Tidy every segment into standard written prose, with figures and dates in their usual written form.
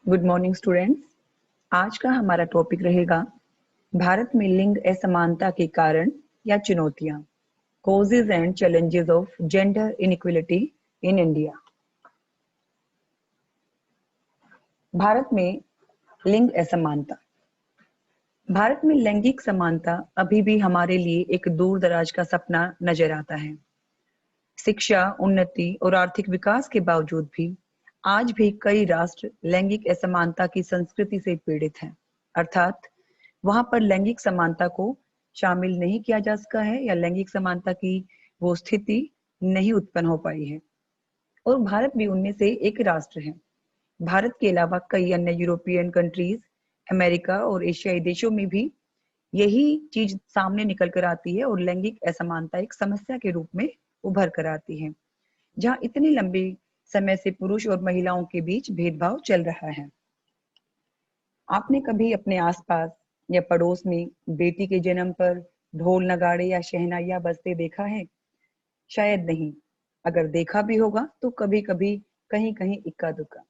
Good morning students. आज का हमारा टॉपिक रहेगा भारत में लिंग असमानता के कारण या चुनौतियां, causes and challenges of gender inequality in India. Bharat में लिंग असमानता। भारत में लैंगिक समानता अभी भी हमारे लिए एक दूर दराज का सपना नजर आता है। शिक्षा, उन्नति और आर्थिक विकास के बावजूद भी आज भी कई राष्ट्र लैंगिक असमानता की संस्कृति से पीड़ित हैं। अर्थात वहां पर लैंगिक समानता को शामिल नहीं किया जा सका है या लैंगिक समानता की वो स्थिति नहीं उत्पन्न हो पाई है। और भारत भी उनमें से एक राष्ट्र है। भारत के अलावा कई अन्य यूरोपियन कंट्रीज, अमेरिका और एशियाई देशों में भी यही चीज सामने निकल कर आती है और लैंगिक असमानता एक समस्या के रूप में उभर कर आती है, जहां इतनी लंबी समय से पुरुष और महिलाओं के बीच भेदभाव चल रहा है। आपने कभी अपने आसपास या पड़ोस में बेटी के जन्म पर ढोल नगाड़े या शहनाइयां बजते देखा है? शायद नहीं। अगर देखा भी होगा तो कभी कभी कहीं कहीं इक्का दुक्का।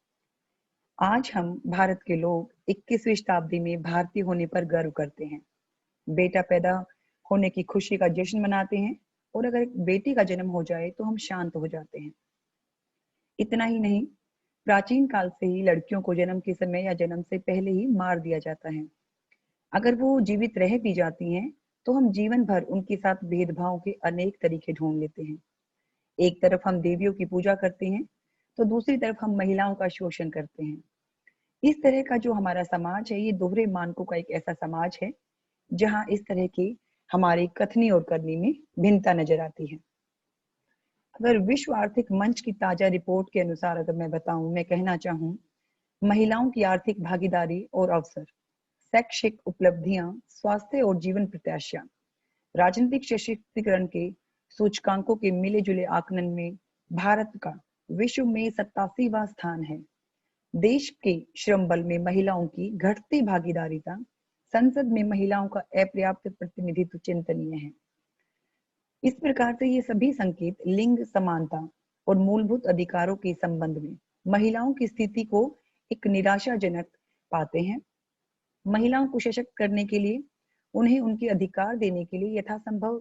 आज हम भारत के लोग 21वीं शताब्दी में भारतीय होने पर गर्व करते हैं। बेटा पैदा होने की खुशी का जश्न मनाते हैं और अगर एक बेटी का जन्म हो जाए तो हम शांत हो जाते हैं। इतना ही नहीं, प्राचीन काल से ही लड़कियों को जन्म के समय या जन्म से पहले ही मार दिया जाता है। अगर वो जीवित रह भी जाती हैं तो हम जीवन भर उनके साथ भेदभाव के अनेक तरीके ढूंढ लेते हैं। एक तरफ हम देवियों की पूजा करते हैं तो दूसरी तरफ हम महिलाओं का शोषण करते हैं। इस तरह का जो हमारा समाज है, ये दोहरे मानकों का एक ऐसा समाज है जहां इस तरह की हमारी कथनी और करनी में भिन्नता नजर आती है। अगर विश्व आर्थिक मंच की ताजा रिपोर्ट के अनुसार अगर मैं बताऊं, मैं कहना चाहूं, महिलाओं की आर्थिक भागीदारी और अवसर, शैक्षिक उपलब्धियां, स्वास्थ्य और जीवन प्रत्याशा, राजनीतिक सशक्तिकरण के सूचकांकों के मिले जुले आकलन में भारत का विश्व में 87वां स्थान है। देश के श्रम बल में महिलाओं की घटती भागीदारिता, संसद में महिलाओं का अपर्याप्त प्रतिनिधित्व चिंतनीय है। इस प्रकार से ये सभी संकेत लिंग समानता और मूलभूत अधिकारों के संबंध में महिलाओं की स्थिति को एक निराशाजनक पाते हैं। महिलाओं को सशक्त करने के लिए, उन्हें उनके अधिकार देने के लिए यथासंभव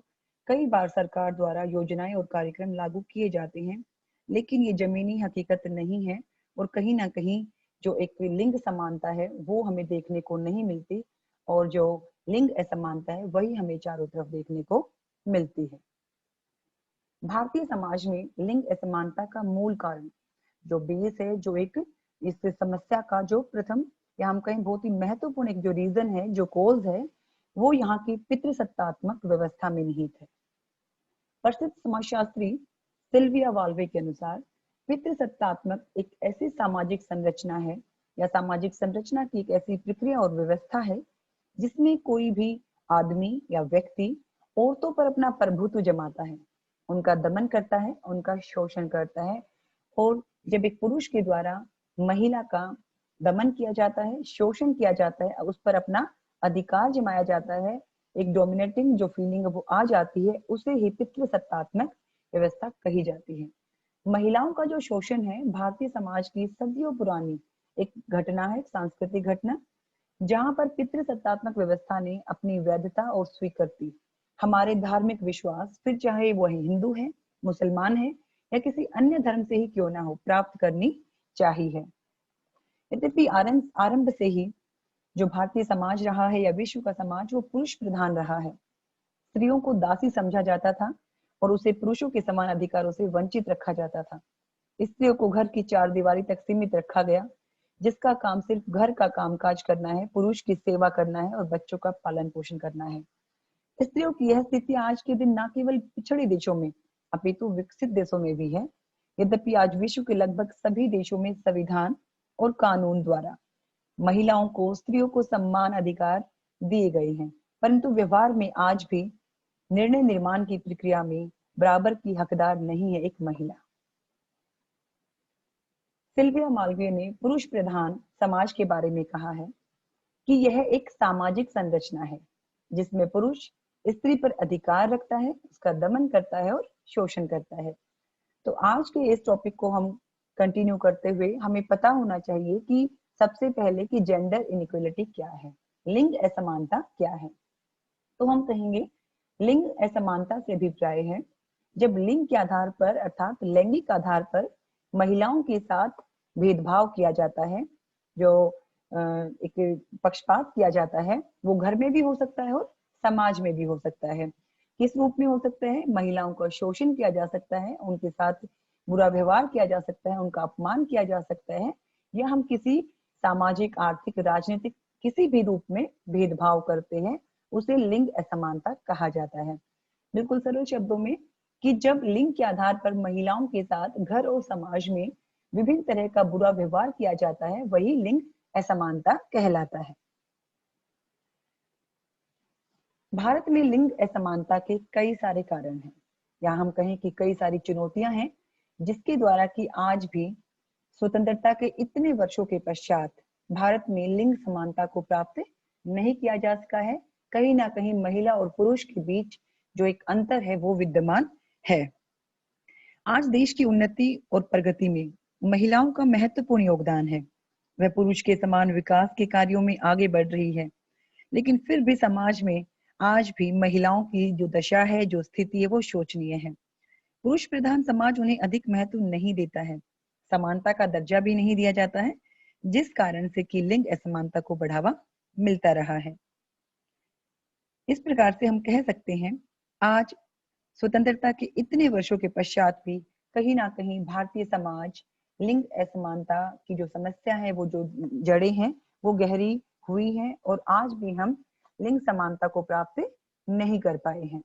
कई बार सरकार द्वारा योजनाएं और कार्यक्रम लागू किए जाते हैं, लेकिन ये जमीनी हकीकत नहीं है और कहीं ना कहीं जो एक लिंग समानता है वो हमें देखने को नहीं मिलती और जो लिंग असमानता है वही हमें चारों तरफ देखने को मिलती है। भारतीय समाज में लिंग असमानता का मूल कारण, जो बेस है, जो एक इस समस्या का जो प्रथम या हम कहें बहुत ही महत्वपूर्ण एक जो रीजन है, जो कोज है, वो यहाँ की पितृसत्तात्मक व्यवस्था में निहित है। प्रसिद्ध समाजशास्त्री सिल्विया वाल्वे के अनुसार पितृसत्तात्मक एक ऐसी सामाजिक संरचना है या सामाजिक संरचना की एक ऐसी प्रक्रिया और व्यवस्था है जिसमें कोई भी आदमी या व्यक्ति औरतों पर अपना प्रभुत्व जमाता है, उनका दमन करता है, उनका शोषण करता है। और जब एक पुरुष के द्वारा महिला का दमन किया जाता है, शोषण किया जाता है, उस पर अपना अधिकार जमाया जाता है, एक डोमिनेटिंग जो फीलिंग वो आ जाती है, उसे ही पितृसत्तात्मक व्यवस्था कही जाती है। महिलाओं का जो शोषण है भारतीय समाज की सदियों पुरानी एक घटना है, सांस्कृतिक घटना, जहां पर पितृसत्तात्मक व्यवस्था ने अपनी वैधता और स्वीकृति हमारे धार्मिक विश्वास, फिर चाहे वो हिंदू है, मुसलमान है या किसी अन्य धर्म से ही क्यों ना हो, प्राप्त करनी चाहिए है। यद्यपि आरंभ से ही जो भारतीय समाज रहा है या विश्व का समाज, वो पुरुष प्रधान रहा है। स्त्रियों को दासी समझा जाता था और उसे पुरुषों के समान अधिकारों से वंचित रखा जाता था। स्त्रियों को घर की चार दीवारी तक सीमित रखा गया, जिसका काम सिर्फ घर का कामकाज करना है, पुरुष की सेवा करना है और बच्चों का पालन पोषण करना है। स्त्रियों की यह स्थिति आज के दिन न केवल पिछड़े देशों में अपितु विकसित देशों में भी है। यद्यपि आज विश्व के लगभग सभी देशों में संविधान और कानून द्वारा महिलाओं को, स्त्रियों को समान अधिकार दिए गए हैं, परंतु व्यवहार में आज भी निर्णय निर्माण की प्रक्रिया में बराबर की हकदार नहीं है एक महिला। सिल्विया मालवीय ने पुरुष प्रधान समाज के बारे में कहा है कि यह एक सामाजिक संरचना है जिसमें पुरुष स्त्री पर अधिकार रखता है, उसका दमन करता है और शोषण करता है। तो आज के इस टॉपिक को हम कंटिन्यू करते हुए हमें पता होना चाहिए कि सबसे पहले कि जेंडर इनइक्वलिटी क्या है, लिंग असमानता क्या है। तो हम कहेंगे लिंग असमानता से अभिप्राय है जब लिंग के आधार पर अर्थात लैंगिक आधार पर महिलाओं के साथ भेदभाव किया जाता है, जो एक पक्षपात किया जाता है, वो घर में भी हो सकता है और समाज में भी हो सकता है। किस रूप में हो सकता है? महिलाओं का शोषण किया जा सकता है, उनके साथ बुरा व्यवहार किया जा सकता है, उनका अपमान किया जा सकता है, या हम किसी सामाजिक, आर्थिक, राजनीतिक किसी भी रूप में भेदभाव करते हैं, उसे लिंग असमानता कहा जाता है। बिल्कुल सरल शब्दों में कि जब लिंग के आधार पर महिलाओं के साथ घर और समाज में विभिन्न तरह का बुरा व्यवहार किया जाता है, वही लिंग असमानता कहलाता है। भारत में लिंग असमानता के कई सारे कारण हैं, या हम कहें कि कई सारी चुनौतियां हैं, जिसके द्वारा कि आज भी स्वतंत्रता के इतने वर्षों के पश्चात भारत में लिंग समानता को प्राप्त नहीं किया जा सका है। कहीं ना कहीं महिला और पुरुष के बीच जो एक अंतर है वो विद्यमान है। आज देश की उन्नति और प्रगति में महिलाओं का महत्वपूर्ण योगदान है। वह पुरुष के समान विकास के कार्यों में आगे बढ़ रही है, लेकिन फिर भी समाज में आज भी महिलाओं की जो दशा है, जो स्थिति है, वो शोचनीय है। पुरुष प्रधान समाज उन्हें अधिक महत्व नहीं देता है, समानता का दर्जा भी नहीं दिया जाता है, जिस कारण से कि लिंग असमानता को बढ़ावा मिलता रहा है। इस प्रकार से हम कह सकते हैं आज स्वतंत्रता के इतने वर्षों के पश्चात भी कहीं ना कहीं भारतीय समाज लिंग असमानता की जो समस्या है, वो जो जड़ें हैं, वो गहरी हुई हैं और आज भी हम लिंग समानता को प्राप्त नहीं कर पाए हैं।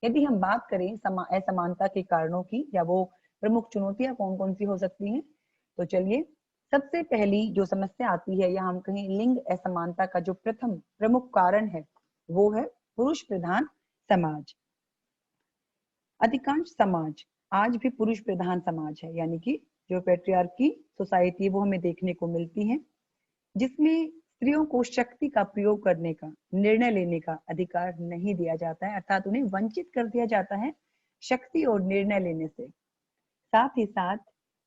यदि हम बात करें असमानता के कारणों की, या वो प्रमुख चुनौतियां कौन कौन सी हो सकती हैं, तो चलिए सबसे पहली जो समस्या आती है, या हम कहें लिंग असमानता का जो प्रथम प्रमुख कारण है, वो है पुरुष प्रधान समाज। अधिकांश समाज आज भी पुरुष प्रधान समाज है, यानी कि जो पैट्रियार्की सोसाइटी है वो हमें देखने को मिलती है, जिसमें स्त्रियों को शक्ति का प्रयोग करने का, निर्णय लेने का अधिकार नहीं दिया जाता है, अर्थात उन्हें वंचित कर दिया जाता है शक्ति और निर्णय लेने से। साथ ही साथ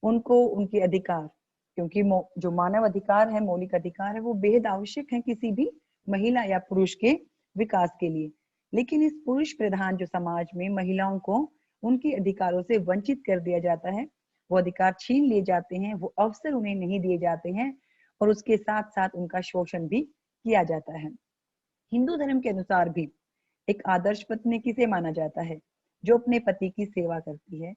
उनको उनके अधिकार, क्योंकि जो मानव अधिकार है, मौलिक अधिकार है, वो बेहद आवश्यक है किसी भी महिला या पुरुष के विकास के लिए। लेकिन इस पुरुष प्रधान जो समाज में महिलाओं को उनके अधिकारों से वंचित कर दिया जाता है, वो अधिकार छीन लिए जाते हैं, वो अवसर उन्हें नहीं दिए जाते हैं, और उसके साथ साथ उनका शोषण भी किया जाता है। हिंदू धर्म के अनुसार भी एक आदर्श पत्नी किसे माना जाता है? जो अपने पति की सेवा करती है,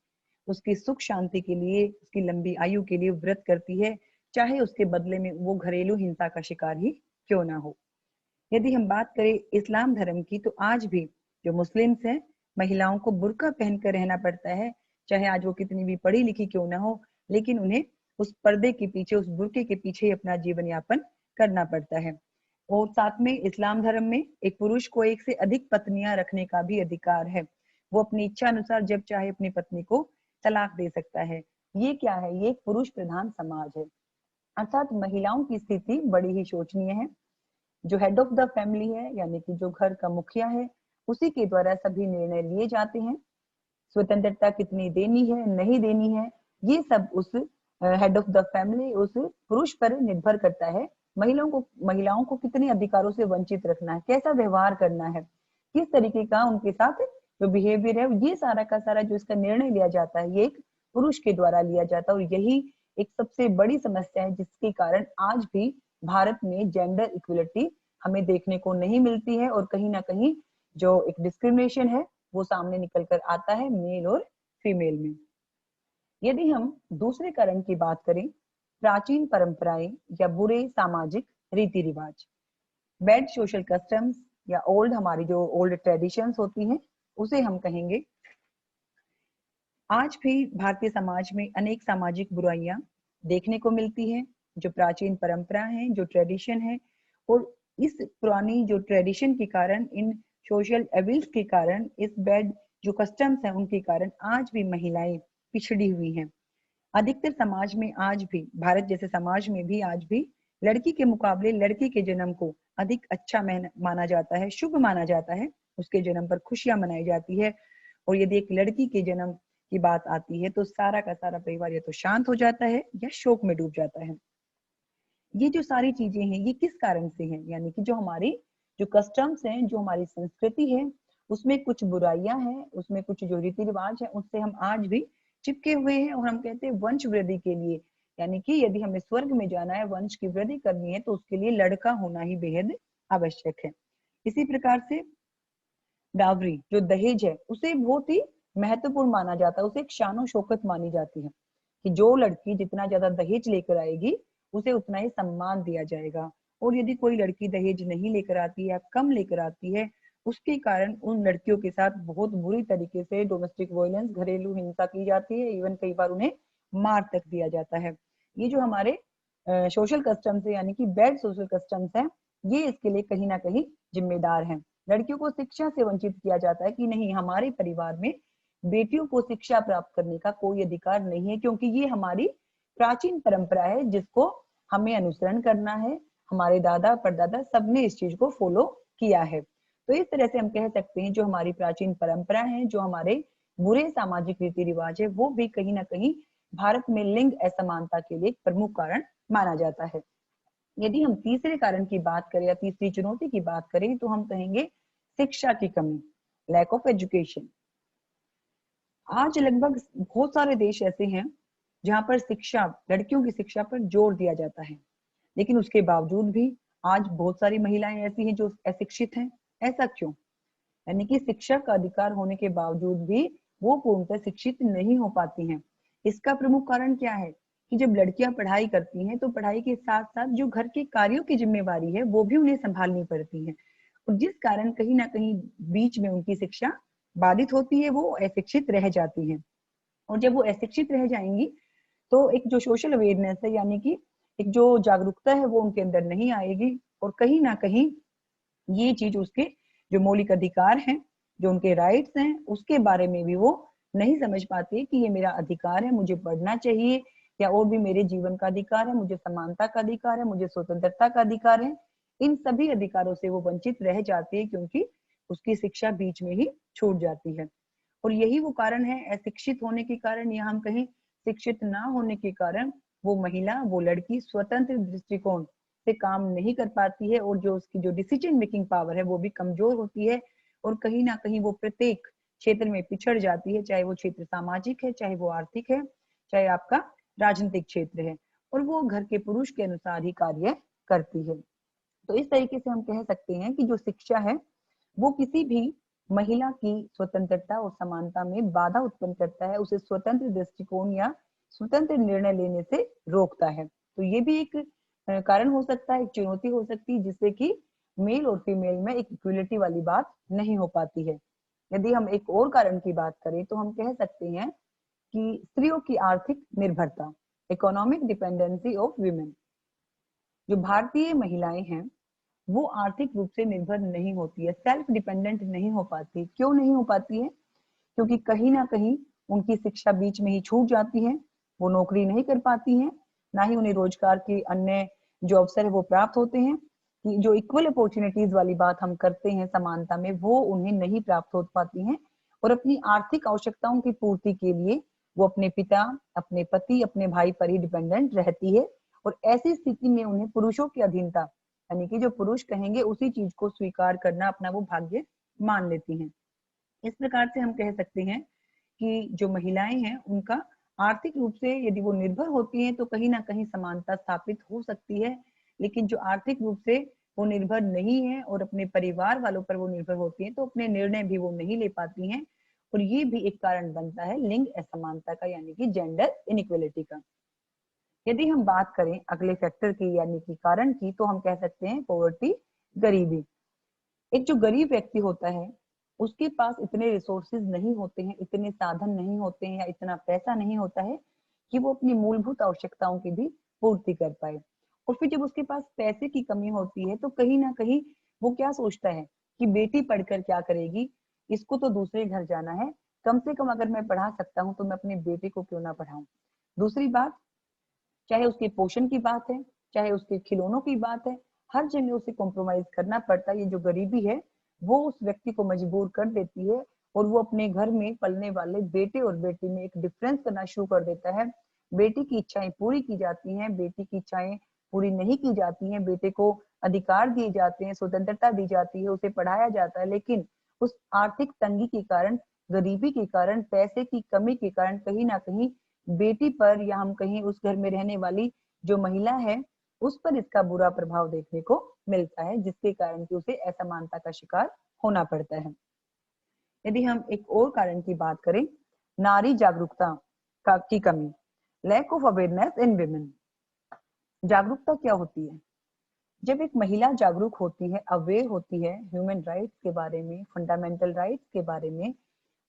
उसकी सुख शांति के लिए, उसकी लंबी आयु के लिए व्रत करती है, चाहे उसके बदले में वो घरेलू हिंसा का शिकार ही क्यों ना हो। यदि हम बात करें इस्लाम धर्म की, तो आज भी जो मुस्लिम्स हैं, महिलाओं को बुर्का पहनकर रहना पड़ता है, चाहे आज वो कितनी भी पढ़ी लिखी क्यों ना हो, लेकिन उन्हें उस पर्दे के पीछे, उस बुर्के के पीछे ही अपना जीवन यापन करना पड़ता है। और साथ में इस्लाम धर्म में एक पुरुष को एक से अधिक पत्नियां रखने का भी अधिकार है। वो अपनी इच्छा अनुसार जब चाहे अपनी पत्नी को तलाक दे सकता है। ये क्या है? ये एक पुरुष प्रधान समाज है, अर्थात महिलाओं की स्थिति बड़ी ही शोचनीय है। जो हेड ऑफ द फैमिली है, यानी कि जो घर का मुखिया है, उसी के द्वारा सभी निर्णय लिए जाते हैं। स्वतंत्रता कितनी देनी है, नहीं देनी है, ये सब उस हेड ऑफ द फैमिली, उस पुरुष पर निर्भर करता है। महिलाओं को कितने अधिकारों से वंचित रखना है, कैसा व्यवहार करना है, किस तरीके का उनके साथ जो बिहेवियर है, ये सारा का सारा जो इसका निर्णय लिया जाता है, ये एक पुरुष के द्वारा लिया जाता है। और यही एक सबसे बड़ी समस्या है, जिसके कारण आज भी भारत में जेंडर इक्वलिटी हमें देखने को नहीं मिलती है, और कहीं ना कहीं जो एक डिस्क्रिमिनेशन है वो सामने निकल कर आता है मेल और फीमेल में। यदि हम दूसरे कारण की बात करें, प्राचीन परंपराएं या बुरे सामाजिक रीति रिवाज, बैड सोशल कस्टम्स, या ओल्ड, हमारी जो ओल्ड ट्रेडिशंस होती हैं, उसे हम कहेंगे। आज भी भारतीय समाज में अनेक सामाजिक बुराइयां देखने को मिलती है। जो प्राचीन परंपरा है, जो ट्रेडिशन है, और इस पुरानी जो ट्रेडिशन के कारण, इन सोशल एविल्स के कारण, इस बैड जो कस्टम्स हैं उनके कारण आज भी महिलाएं पिछड़ी हुई हैं। अधिकतर समाज में आज भी, भारत जैसे समाज में भी आज भी लड़की के मुकाबले लड़की के जन्म को अधिक अच्छा माना जाता है, शुभ माना जाता है। उसके जन्म पर खुशियां मनाई जाती है, और यदि एक लड़की के जन्म की बात आती है तो सारा का सारा परिवार या तो शांत हो जाता है या शोक में डूब जाता है। ये जो सारी चीजें हैं ये किस कारण से हैं, यानी कि जो हमारी जो कस्टम्स हैं, जो हमारी संस्कृति है, उसमें कुछ बुराइयां हैं, उसमें कुछ जो रीति रिवाज है, उससे हम आज भी चिपके हुए हैं। और हम कहते हैं वंश वृद्धि के लिए, यानी कि यदि हमें स्वर्ग में जाना है, वंश की वृद्धि करनी है, तो उसके लिए लड़का होना ही बेहद आवश्यक है। इसी प्रकार से डावरी जो दहेज है उसे बहुत ही महत्वपूर्ण माना जाता है, उसे एक शानो शौकत मानी जाती है कि जो लड़की जितना ज्यादा दहेज लेकर आएगी उसे उतना ही सम्मान दिया जाएगा। और यदि कोई लड़की दहेज नहीं लेकर आती है या कम लेकर आती है, उसके कारण उन लड़कियों के साथ बहुत बुरी तरीके से डोमेस्टिक वायलेंस, घरेलू हिंसा की जाती है। इवन कई बार उन्हें मार तक दिया जाता है। ये जो हमारे सोशल कस्टम्स है, यानी कि बैड सोशल कस्टम्स है, ये इसके लिए कहीं ना कहीं जिम्मेदार हैं। लड़कियों को शिक्षा से वंचित किया जाता है कि नहीं, हमारे परिवार में बेटियों को शिक्षा प्राप्त करने का कोई अधिकार नहीं है, क्योंकि ये हमारी प्राचीन परंपरा है जिसको हमें अनुसरण करना है। हमारे दादा परदादा सबने इस चीज को फॉलो किया है। तो इस तरह से हम कह सकते हैं जो हमारी प्राचीन परंपरा है, जो हमारे बुरे सामाजिक रीति रिवाज है, वो भी कहीं ना कहीं भारत में लिंग असमानता के लिए एक प्रमुख कारण माना जाता है। यदि हम तीसरे कारण की बात करें या तीसरी चुनौती की बात करें तो हम कहेंगे शिक्षा की कमी, लैक ऑफ एजुकेशन। आज लगभग बहुत सारे देश ऐसे हैं जहां पर शिक्षा, लड़कियों की शिक्षा पर जोर दिया जाता है, लेकिन उसके बावजूद भी आज बहुत सारी महिलाएं ऐसी हैं जो अशिक्षित हैं। ऐसा क्यों? यानी कि शिक्षा का अधिकार होने के बावजूद भी वो पूर्णतः शिक्षित नहीं हो पाती हैं। इसका प्रमुख कारण क्या है कि जब लड़कियां पढ़ाई करती हैं तो पढ़ाई के साथ साथ जो घर के कार्यों की जिम्मेवारी है वो भी उन्हें संभालनी पड़ती है, और जिस कारण कहीं ना कहीं बीच में उनकी शिक्षा बाधित होती है, वो अशिक्षित रह जाती है। और जब वो अशिक्षित रह जाएंगी तो एक जो सोशल अवेयरनेस है, यानी कि एक जो जागरूकता है, वो उनके अंदर नहीं आएगी। और कहीं ना कहीं ये चीज उसके जो मौलिक अधिकार हैं, जो उनके राइट्स हैं, उसके बारे में भी वो नहीं समझ पाती कि ये मेरा अधिकार है, मुझे पढ़ना चाहिए, या और भी मेरे जीवन का अधिकार है, मुझे समानता का अधिकार है, मुझे स्वतंत्रता का अधिकार है। इन सभी अधिकारों से वो वंचित रह जाती है क्योंकि उसकी शिक्षा बीच में ही छूट जाती है। और यही वो कारण है, अशिक्षित होने के कारण, या हम कहें शिक्षित ना होने के कारण, वो महिला, वो लड़की स्वतंत्र दृष्टिकोण से काम नहीं कर पाती है, और जो उसकी जो डिसीजन मेकिंग पावर है वो भी कमजोर होती है। और कहीं ना कहीं वो प्रत्येक क्षेत्र में पिछड़ जाती है, चाहे वो क्षेत्र सामाजिक है, चाहे वो आर्थिक है, चाहे आपका राजनीतिक क्षेत्र है, और वो घर के पुरुष के अनुसार ही कार्य करती है। तो इस तरीके से हम कह सकते हैं कि जो शिक्षा है वो किसी भी महिला की स्वतंत्रता और समानता में बाधा उत्पन्न करता है, उसे स्वतंत्र दृष्टिकोण या स्वतंत्र निर्णय लेने से रोकता है। तो ये भी एक कारण हो सकता है, एक चुनौती हो सकती है, जिससे कि मेल और फीमेल में एक इक्वलिटी वाली बात नहीं हो पाती है। यदि हम एक और कारण की बात करें तो हम कह सकते हैं कि स्त्रियों की आर्थिक निर्भरता, इकोनॉमिक डिपेंडेंसी ऑफ वीमेन। जो भारतीय महिलाएं हैं वो आर्थिक रूप से निर्भर नहीं होती है, सेल्फ डिपेंडेंट नहीं हो पाती। क्यों नहीं हो पाती है? क्योंकि कहीं ना कहीं उनकी शिक्षा बीच में ही छूट जाती है, वो नौकरी नहीं कर पाती हैं, ना ही उन्हें रोजगार के अन्य जो अवसर है वो प्राप्त होते हैं। कि जो इक्वल अपॉर्चुनिटीज वाली बात हम करते हैं समानता में, वो उन्हें नहीं प्राप्त हो पाती हैं। और अपनी आर्थिक आवश्यकताओं की पूर्ति के लिए वो अपने पिता, अपने पति, अपने भाई पर ही डिपेंडेंट रहती है। और ऐसी स्थिति में उन्हें पुरुषों की अधीनता, यानी कि जो पुरुष कहेंगे उसी चीज को स्वीकार करना अपना वो भाग्य मान लेती हैं। इस प्रकार से हम कह सकते हैं कि जो महिलाएं हैं उनका आर्थिक रूप से यदि वो निर्भर होती हैं तो कहीं ना कहीं समानता स्थापित हो सकती है, लेकिन जो आर्थिक रूप से वो निर्भर नहीं है और अपने परिवार वालों पर वो निर्भर होती हैं तो अपने निर्णय भी वो नहीं ले पाती हैं। और ये भी एक कारण बनता है लिंग असमानता का, यानी कि जेंडर इनइक्वलिटी का। यदि हम बात करें अगले फैक्टर की, यानी कि कारण की, तो हम कह सकते हैं पॉवर्टी, गरीबी। एक जो गरीब व्यक्ति होता है उसके पास इतने रिसोर्सेज नहीं होते हैं, इतने साधन नहीं होते हैं, या इतना पैसा नहीं होता है कि वो अपनी मूलभूत आवश्यकताओं की भी पूर्ति कर पाए। और फिर जब उसके पास पैसे की कमी होती है तो कहीं ना कहीं वो क्या सोचता है कि बेटी पढ़कर क्या करेगी, इसको तो दूसरे घर जाना है, कम से कम अगर मैं पढ़ा सकता हूँ तो मैं अपने बेटे को क्यों ना पढ़ाऊं। दूसरी बात, चाहे उसके पोषण की बात है, चाहे उसके खिलौनों की बात है, हर जगह उसे कॉम्प्रोमाइज करना पड़ता है। ये जो गरीबी है वो उस व्यक्ति को मजबूर कर देती है, और वो अपने घर में पलने वाले बेटे और बेटी में एक डिफरेंस करना शुरू कर देता है। बेटी की इच्छाएं पूरी की जाती हैं, बेटी की इच्छाएं पूरी नहीं की जाती हैं, बेटे को अधिकार दिए जाते हैं, स्वतंत्रता दी जाती है, उसे पढ़ाया जाता है, लेकिन उस आर्थिक तंगी के कारण, गरीबी के कारण, पैसे की कमी के कारण कहीं ना कहीं बेटी पर या हम कहीं उस घर में रहने वाली जो महिला है उस पर इसका बुरा प्रभाव देखने को मिलता है, जिसके कारण कि उसे असमानता का शिकार होना पड़ता है। यदि हम एक और कारण की बात करें, नारी जागरूकता की कमी, lack of awareness in women. जागरूकता क्या होती है? जब एक महिला जागरूक होती है, अवेयर होती है ह्यूमन राइट्स के बारे में, फंडामेंटल राइट्स के बारे में,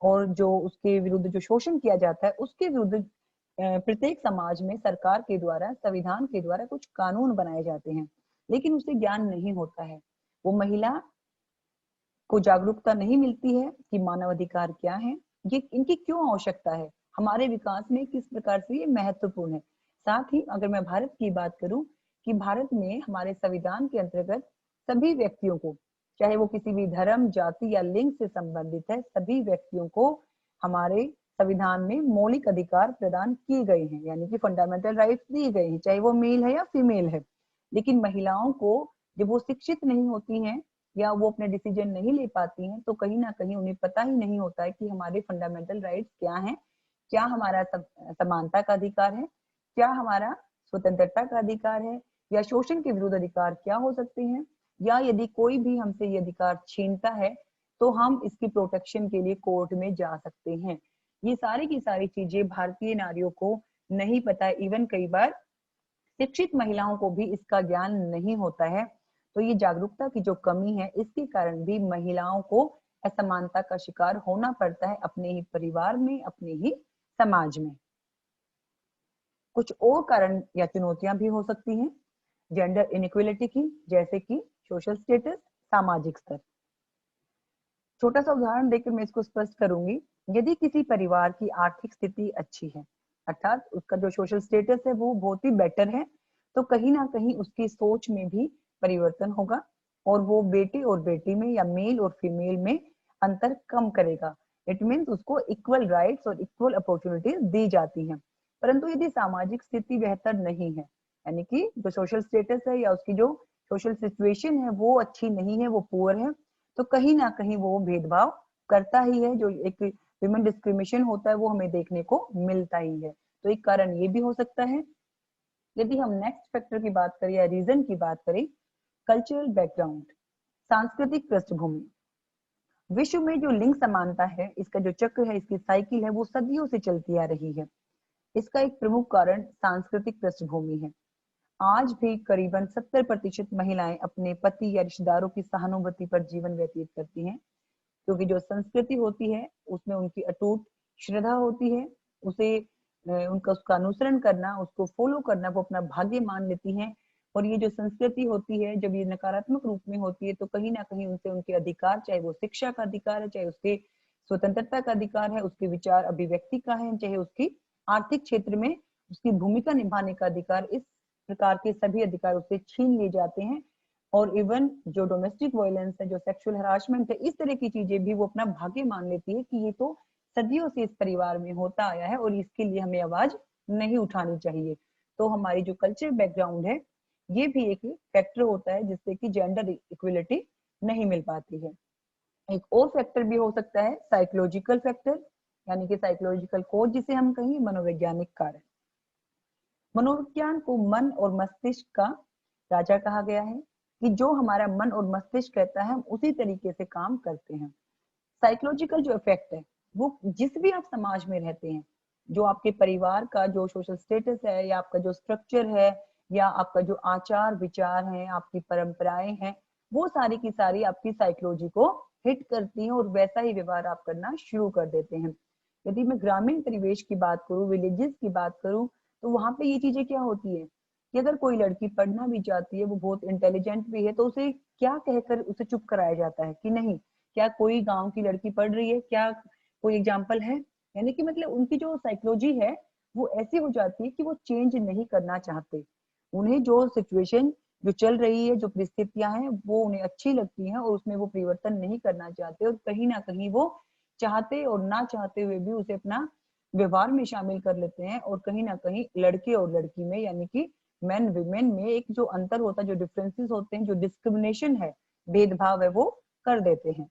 और जो उसके विरुद्ध जो शोषण किया जाता है उसके विरुद्ध प्रत्येक समाज में सरकार के द्वारा, संविधान के द्वारा कुछ कानून बनाए जाते हैं, लेकिन उसे ज्ञान नहीं होता है। वो महिला को जागरूकता नहीं मिलती है कि मानव अधिकार क्या है, ये इनकी क्यों आवश्यकता है, हमारे विकास में किस प्रकार से ये महत्वपूर्ण है। साथ ही अगर मैं भारत की बात करूं कि भारत में हमारे संविधान के अंतर्गत सभी व्यक्तियों को, चाहे वो किसी भी धर्म, जाति या लिंग से संबंधित है, सभी व्यक्तियों को हमारे संविधान में मौलिक अधिकार प्रदान किए गए हैं, यानी कि फंडामेंटल राइट्स दिए गए हैं, चाहे वो मेल है या फीमेल है। लेकिन महिलाओं को जब वो शिक्षित नहीं होती हैं या वो अपने डिसीजन नहीं ले पाती हैं, तो कहीं ना कहीं उन्हें पता ही नहीं होता है कि हमारे फंडामेंटल राइट्स क्या हैं, क्या हमारा समानता का अधिकार है, क्या हमारा स्वतंत्रता का अधिकार है, या शोषण के विरुद्ध अधिकार क्या हो सकते हैं, या यदि कोई भी हमसे ये अधिकार छीनता है तो हम इसकी प्रोटेक्शन के लिए कोर्ट में जा सकते हैं। ये सारी की सारी चीजें भारतीय नारियों को नहीं पता है, इवन कई बार शिक्षित महिलाओं को भी इसका ज्ञान नहीं होता है। तो ये जागरूकता की जो कमी है, इसके कारण भी महिलाओं को असमानता का शिकार होना पड़ता है अपने ही परिवार में, अपने ही समाज में। कुछ और कारण या चुनौतियां भी हो सकती हैं जेंडर इनइक्वलिटी की, जैसे कि सोशल स्टेटस, सामाजिक स्तर। छोटा सा उदाहरण देकर मैं इसको स्पष्ट करूंगी। यदि किसी परिवार की आर्थिक स्थिति अच्छी है, अर्थात उसका जो सोशल स्टेटस है वो बहुत ही बेटर है, तो कहीं ना कहीं उसकी सोच में भी परिवर्तन होगा और वो बेटे और बेटी में या मेल और फीमेल में अंतर कम करेगा। इट मीन्स उसको इक्वल राइट्स और इक्वल अपॉर्चुनिटीज दी जाती हैं। परंतु यदि सामाजिक स्थिति बेहतर नहीं है, यानी कि जो सोशल स्टेटस है या उसकी जो सोशल सिचुएशन है वो अच्छी नहीं है, वो पुअर है, तो कहीं ना कहीं वो भेदभाव करता ही है। जो एक विमेन डिस्क्रिमिनेशन होता है वो हमें देखने को मिलता ही है। तो एक कारण ये भी हो सकता है। यदि हम नेक्स्ट फैक्टर की बात करें या रीजन की बात करें, कल्चरल बैकग्राउंड, सांस्कृतिक पृष्ठभूमि। विश्व में जो लिंग समानता है, इसका जो चक्र है, इसकी साइकिल है, वो सदियों से चलती आ रही है। इसका एक प्रमुख कारण सांस्कृतिक पृष्ठभूमि है। आज भी करीबन 70% महिलाएं अपने पति या रिश्तेदारों की सहानुभूति पर जीवन व्यतीत करती हैं, क्योंकि जो संस्कृति होती है उसमें उनकी अटूट श्रद्धा होती है, उसे उनका उसका अनुसरण करना, उसको फॉलो करना वो अपना भाग्य मान लेती हैं। और ये जो संस्कृति होती है, जब ये नकारात्मक रूप में होती है तो कहीं ना कहीं उनसे उनके अधिकार, चाहे वो शिक्षा का अधिकार है, चाहे उसके स्वतंत्रता का अधिकार है, उसके विचार अभिव्यक्ति का है, चाहे उसकी आर्थिक क्षेत्र में उसकी भूमिका निभाने का अधिकार, इस प्रकार के सभी अधिकार उससे छीन लिए जाते हैं। और इवन जो डोमेस्टिक वायलेंस है, जो सेक्सुअल हरासमेंट है, इस तरह की चीजें भी वो अपना भाग्य मान लेती है कि ये तो सदियों से इस परिवार में होता आया है और इसके लिए हमें आवाज नहीं उठानी चाहिए। तो हमारी जो कल्चर बैकग्राउंड है ये भी एक फैक्टर होता है जिससे कि जेंडर इक्वलिटी नहीं मिल पाती है। एक और फैक्टर भी हो सकता है साइकोलॉजिकल फैक्टर, यानी कि साइकोलॉजिकल कोज जिसे हम कहें, मनोवैज्ञानिक कारण। मनोविज्ञान को मन और मस्तिष्क का राजा कहा गया है कि जो हमारा मन और मस्तिष्क कहता है हम उसी तरीके से काम करते हैं। साइकोलॉजिकल जो इफेक्ट है वो जिस भी आप समाज में रहते हैं, जो आपके परिवार का जो सोशल स्टेटस है या आपका जो स्ट्रक्चर है या आपका जो आचार विचार है, आपकी परंपराएं हैं, वो सारी की सारी आपकी साइकोलॉजी को हिट करती हैं और वैसा ही व्यवहार आप करना शुरू कर देते हैं। यदि मैं ग्रामीण परिवेश की बात करूं, विलेजेस की बात करूं, तो वहां पे ये चीजें क्या होती है कि अगर कोई लड़की पढ़ना भी चाहती है, वो बहुत इंटेलिजेंट भी है, तो उसे क्या कहकर उसे चुप कराया जाता है कि नहीं, क्या कोई गांव की लड़की पढ़ रही है, क्या कोई एग्जाम्पल है। यानी कि मतलब उनकी जो साइकोलॉजी है वो ऐसी हो जाती है कि वो चेंज नहीं करना चाहते। उन्हें जो सिचुएशन जो चल रही है, जो परिस्थितियां हैं, वो उन्हें अच्छी लगती हैं और उसमें वो परिवर्तन नहीं करना चाहते, और कहीं ना कहीं वो चाहते और ना चाहते हुए भी उसे अपना व्यवहार में शामिल कर लेते हैं और कहीं ना कहीं लड़के और लड़की में, यानी कि मेन विमेन में एक जो अंतर होता है, जो डिफरेंसेस होते हैं, जो डिस्क्रिमिनेशन है, भेदभाव है, वो कर देते हैं।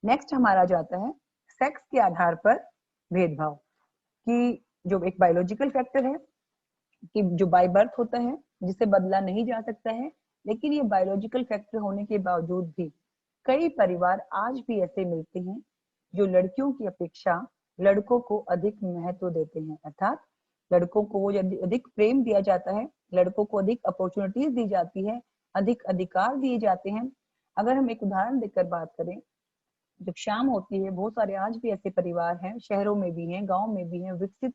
नेक्स्ट हमारा जाता है सेक्स के आधार पर भेदभाव, कि जो एक बायोलॉजिकल फैक्टर है कि जो बाय बर्थ होता है जिसे बदला नहीं जा सकता है, लेकिन ये बायोलॉजिकल फैक्टर होने के बावजूद भी कई परिवार आज भी ऐसे मिलते हैं जो लड़कियों की अपेक्षा लड़कों को अधिक महत्व देते हैं, अर्थात लड़कों को वो अधिक प्रेम दिया जाता है, लड़कों को अधिक अपॉर्चुनिटीज दी जाती है, अधिक अधिकार दिए जाते हैं। अगर हम एक उदाहरण देकर बात करें, जब शाम होती है, बहुत सारे आज भी ऐसे परिवार हैं, शहरों में भी हैं, गांव में भी हैं, विकसित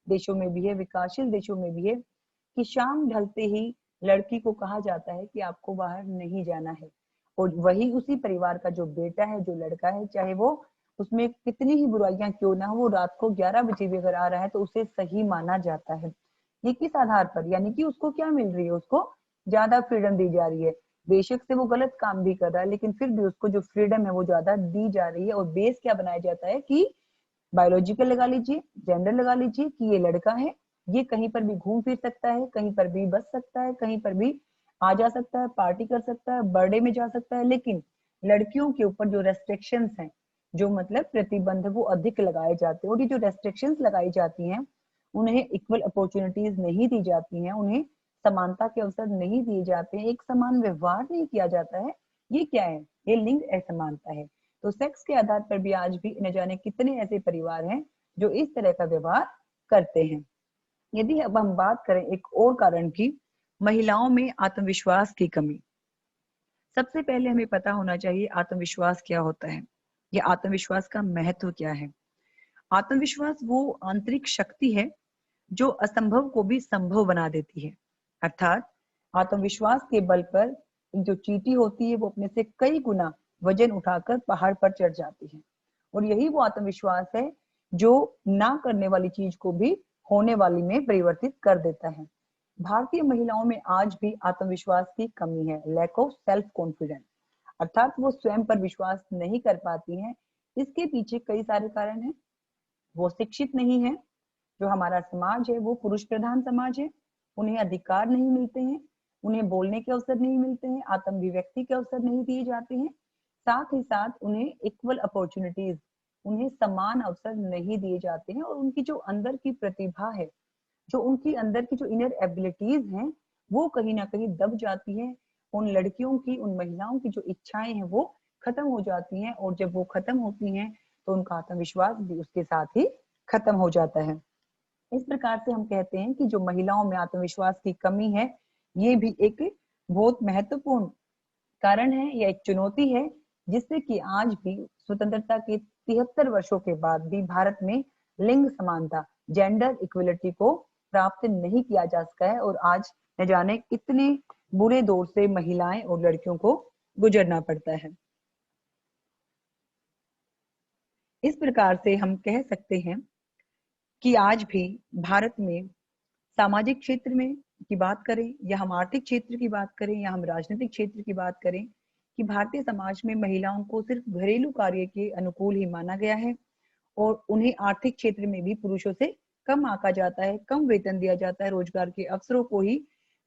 देशों में भी है, विकासशील देशों में भी है, कि शाम ढलते ही लड़की को कहा जाता है कि आपको बाहर नहीं जाना है, और वही उसी परिवार का जो बेटा है, जो लड़का है, चाहे वो उसमें कितनी ही बुराइयां क्यों ना हो, वो रात को 11 बजे भी अगर आ रहा है तो उसे सही माना जाता है। ये किस आधार पर? यानी कि उसको क्या मिल रही है? उसको ज्यादा फ्रीडम दी जा रही है। बेशक से वो गलत काम भी कर रहा है, लेकिन फिर भी उसको जो फ्रीडम है वो ज्यादा दी जा रही है। और बेस क्या बनाया जाता है कि बायोलॉजिकल लगा लीजिए, जेंडर लगा लीजिए, कि ये लड़का है, ये कहीं पर भी घूम फिर सकता है, कहीं पर भी बच सकता है, कहीं पर भी आ जा सकता है, पार्टी कर सकता है, बर्थडे में जा सकता है। लेकिन लड़कियों के ऊपर जो रेस्ट्रिक्शंस हैं, जो मतलब प्रतिबंध, वो अधिक लगाए जाते हैं। और ये जो रेस्ट्रिक्शंस लगाई जाती हैं, उन्हें इक्वल अपॉर्चुनिटीज नहीं दी जाती हैं, उन्हें समानता के अवसर नहीं दिए जाते हैं, एक समान व्यवहार नहीं किया जाता है। ये क्या है? ये लिंग असमानता है। तो सेक्स के आधार पर भी आज भी न जाने कितने ऐसे परिवार हैं जो इस तरह का व्यवहार करते हैं। यदि अब हम बात करें एक और कारण की, महिलाओं में आत्मविश्वास की कमी। सबसे पहले हमें पता होना चाहिए आत्मविश्वास क्या होता है, या आत्मविश्वास का महत्व क्या है। आत्मविश्वास वो आंतरिक शक्ति है जो असंभव को भी संभव बना देती है। अर्थात आत्मविश्वास के बल पर जो चींटी होती है वो अपने से कई गुना वजन उठाकर पहाड़ पर चढ़ जाती है। और यही वो आत्मविश्वास है जो ना करने वाली चीज को भी होने वाली में परिवर्तित कर देता है। भारतीय महिलाओं में आज भी आत्मविश्वास की कमी है, लैक ऑफ सेल्फ कॉन्फिडेंस, अर्थात वो स्वयं पर विश्वास नहीं कर पाती हैं। इसके पीछे कई सारे कारण हैं। वो शिक्षित नहीं है, जो हमारा समाज है वो पुरुष प्रधान समाज है, उन्हें अधिकार नहीं मिलते हैं, उन्हें बोलने के अवसर नहीं मिलते हैं, आत्म अभिव्यक्ति के अवसर नहीं दिए जाते हैं, साथ ही साथ उन्हें इक्वल अपॉर्चुनिटीज, उन्हें समान अवसर नहीं दिए जाते हैं। और उनकी जो अंदर की प्रतिभा है, जो उनकी अंदर की जो इनर एबिलिटीज हैं, वो कहीं ना कहीं दब जाती है। उन लड़कियों की, उन महिलाओं की जो इच्छाएं हैं वो खत्म हो जाती हैं, और जब वो खत्म होती हैं तो उनका आत्मविश्वास भी उसके साथ ही खत्म हो जाता है। इस प्रकार से हम कहते हैं कि जो महिलाओं में आत्मविश्वास की कमी है, ये भी एक बहुत महत्वपूर्ण कारण है या एक चुनौती है, जिससे कि आज भी स्वतंत्रता के 73 वर्षों के बाद भी भारत में लिंग समानता, जेंडर इक्वलिटी को प्राप्त नहीं किया जा सका है। और आज न जाने कितने बुरे दौर से महिलाएं और लड़कियों को गुजरना पड़ता है। इस प्रकार से हम कह सकते हैं कि आज भी भारत में सामाजिक क्षेत्र में की बात करें, या हम आर्थिक क्षेत्र की बात करें, या हम राजनीतिक क्षेत्र की बात करें, कि भारतीय समाज में महिलाओं को सिर्फ घरेलू कार्य के अनुकूल ही माना गया है, और उन्हें आर्थिक क्षेत्र में भी पुरुषों से कम आंका जाता है, कम वेतन दिया जाता है, रोजगार के अवसरों को ही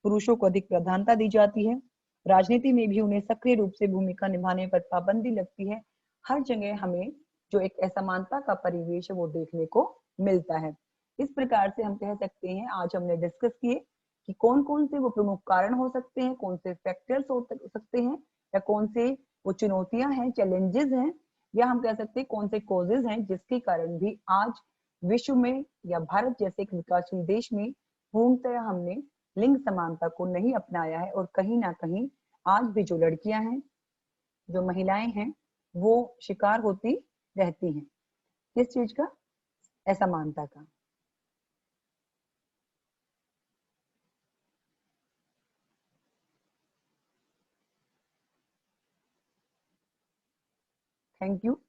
पुरुषों को अधिक प्रधानता दी जाती है। राजनीति में भी उन्हें सक्रिय रूप से भूमिका निभाने पर पाबंदी लगती है। हर जगह हमें जो एक असमानता का परिवेश है वो देखने को मिलता है। इस प्रकार से हम कह सकते हैं, आज हमने डिस्कस किए कि कौन कौन से वो प्रमुख कारण हो सकते हैं, कौन से फैक्टर्स हो सकते हैं, या कौन से वो चुनौतियां हैं, चैलेंजेस हैं, या हम कह सकते हैं कौन से कॉजेज हैं जिसके कारण भी आज विश्व में या भारत जैसे एक विकासशील देश में पूर्णतः हमने लिंग समानता को नहीं अपनाया है। और कहीं ना कहीं आज भी जो लड़कियां हैं, जो महिलाएं हैं, वो शिकार होती रहती हैं। किस चीज का? असमानता का। Thank you.